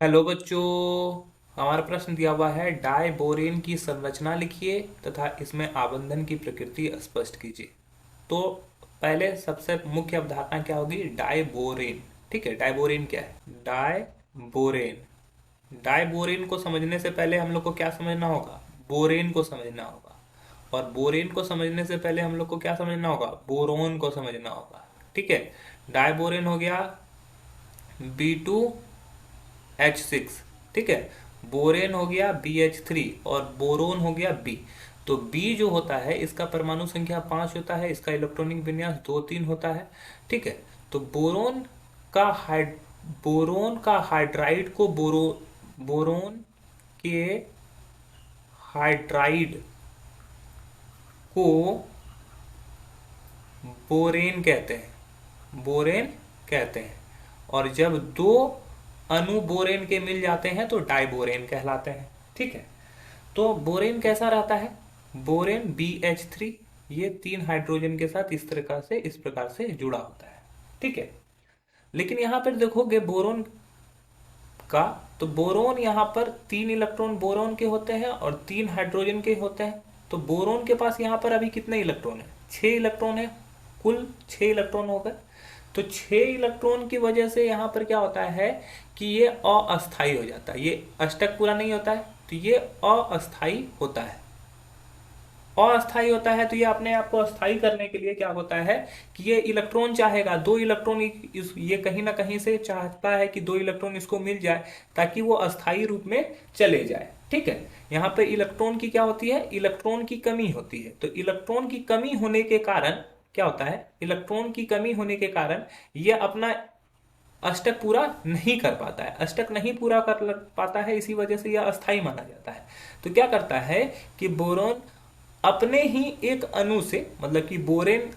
Hello बच्चों। हमारा प्रश्न दिया हुआ है डाई बोरेन की संरचना लिखिए तथा इसमें आबंधन की प्रकृति स्पष्ट कीजिए। तो पहले सबसे मुख्य अवधारणा क्या होगी? Diborane. ठीक है, डाई बोरेन क्या है? Die borane. डाई बोरेन को समझने से पहले हम लोग को क्या समझना होगा? बोरेन को समझना होगा। और बोरेन को समझने से पहले हम लोग को क्या समझना होगा? बोरोन को समझना होगा। ठीक है, डाई बोरेन हो गया B2H6। ठीक है, बोरेन हो गया BH3 और बोरोन हो गया B। तो B जो होता है इसका परमाणु संख्या 5 होता है, इसका इलेक्ट्रॉनिक विन्यास 2 3 होता है। ठीक है, तो का हाइड बोरोन का हाइड्राइड को बोरोन के हाइड्राइड को बोरेन कहते हैं। बोरेन कहते हैं। और जब दो अणु बोरेन के मिल जाते हैं तो डाइबोरेन कहलाते हैं। ठीक है, तो बोरेन कैसा रहता है? बोरेन BH3 ये 3 हाइड्रोजन के साथ इस प्रकार से जुड़ा होता है। ठीक है, लेकिन यहां पर देखोगे बोरोन का, तो बोरोन यहाँ पर 3 इलेक्ट्रॉन बोरोन के होते हैं और 3 हाइड्रोजन के होते हैं। तो बोरोन के पास यहाँ पर अभी कितने इलेक्ट्रॉन है? 6 इलेक्ट्रॉन है। कुल 6 इलेक्ट्रॉन हो गए। तो 6 इलेक्ट्रॉन की वजह से यहाँ पर क्या होता है कि ये अस्थाई हो जाता है, ये अष्टक पूरा नहीं होता है, तो ये अस्थाई होता है। अस्थाई होता है तो ये अपने आप को अस्थाई करने के लिए क्या होता है कि ये इलेक्ट्रॉन चाहेगा, 2 इलेक्ट्रॉन ये कहीं ना कहीं से चाहता है कि 2 इलेक्ट्रॉन इसको मिल जाए ताकि वो अस्थाई रूप में चले जाए। ठीक है, यहाँ पे इलेक्ट्रॉन की क्या होती है? इलेक्ट्रॉन की कमी होती है। तो इलेक्ट्रॉन की कमी होने के कारण क्या होता है? इलेक्ट्रॉन की कमी होने के कारण ये अपना अष्टक पूरा नहीं कर पाता है। अष्टक नहीं पूरा कर पाता है, इसी वजह से यह अस्थाई माना जाता है। तो क्या करता है कि बोरोन अपने ही एक अणु से, मतलब कि बोरेन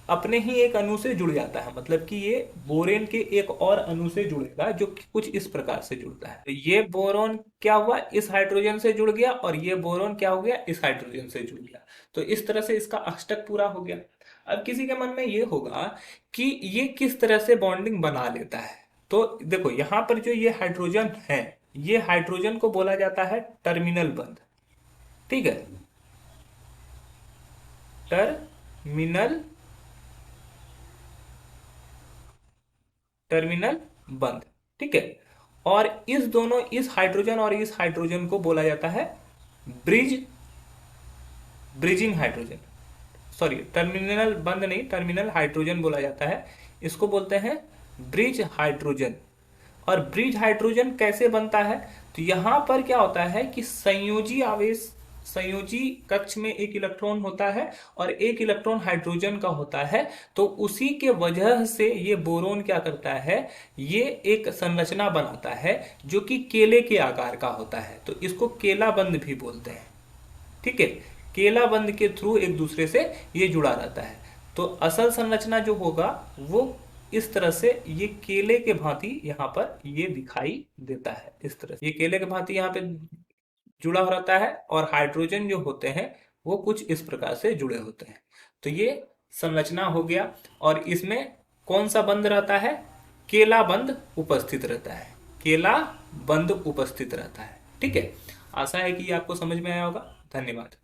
अपने ही एक अणु से जुड़ जाता है, मतलब कि ये बोरेन के एक और अणु से जुड़ेगा जो कि कुछ इस प्रकार से जुड़ता है। तो ये बोरोन क्या हुआ? इस हाइड्रोजन से जुड़ गया और ये बोरोन क्या हो गया? इस हाइड्रोजन से जुड़ गया। तो इस तरह से इसका अष्टक पूरा हो गया। अब किसी के मन में ये होगा कि ये किस तरह से बॉन्डिंग बना लेता है। तो देखो यहां पर जो ये हाइड्रोजन है, ये हाइड्रोजन को बोला जाता है टर्मिनल बंध। ठीक है, टर्मिनल टर्मिनल बंध। ठीक है, और इस हाइड्रोजन और इस हाइड्रोजन को बोला जाता है bridge bridging hydrogen. Sorry, terminal बंध नहीं, टर्मिनल हाइड्रोजन बोला जाता है। इसको बोलते हैं ब्रिज हाइड्रोजन। और ब्रिज हाइड्रोजन कैसे बनता है? तो यहां पर क्या होता है कि संयोजी कक्ष में एक इलेक्ट्रॉन होता है और एक इलेक्ट्रॉन हाइड्रोजन का होता है। तो उसी के वजह से ये बोरोन क्या करता है, ये एक संरचना बनाता है जो कि केले के आकार का होता है। तो इसको केला बंध भी बोलते हैं। ठीक है, केला बंध के थ्रू एक दूसरे से ये जुड़ा रहता है। तो असल संरचना जो होगा वो इस तरह से ये केले के भांति यहाँ पर ये दिखाई देता है। इस तरह से ये केले के भांति यहाँ पे जुड़ा हो रहता है और हाइड्रोजन जो होते हैं वो कुछ इस प्रकार से जुड़े होते हैं। तो ये संरचना हो गया। और इसमें कौन सा बंध रहता है? केला बंध उपस्थित रहता है। केला बंध उपस्थित रहता है। ठीक है, आशा है कि ये आपको समझ में आया होगा। धन्यवाद।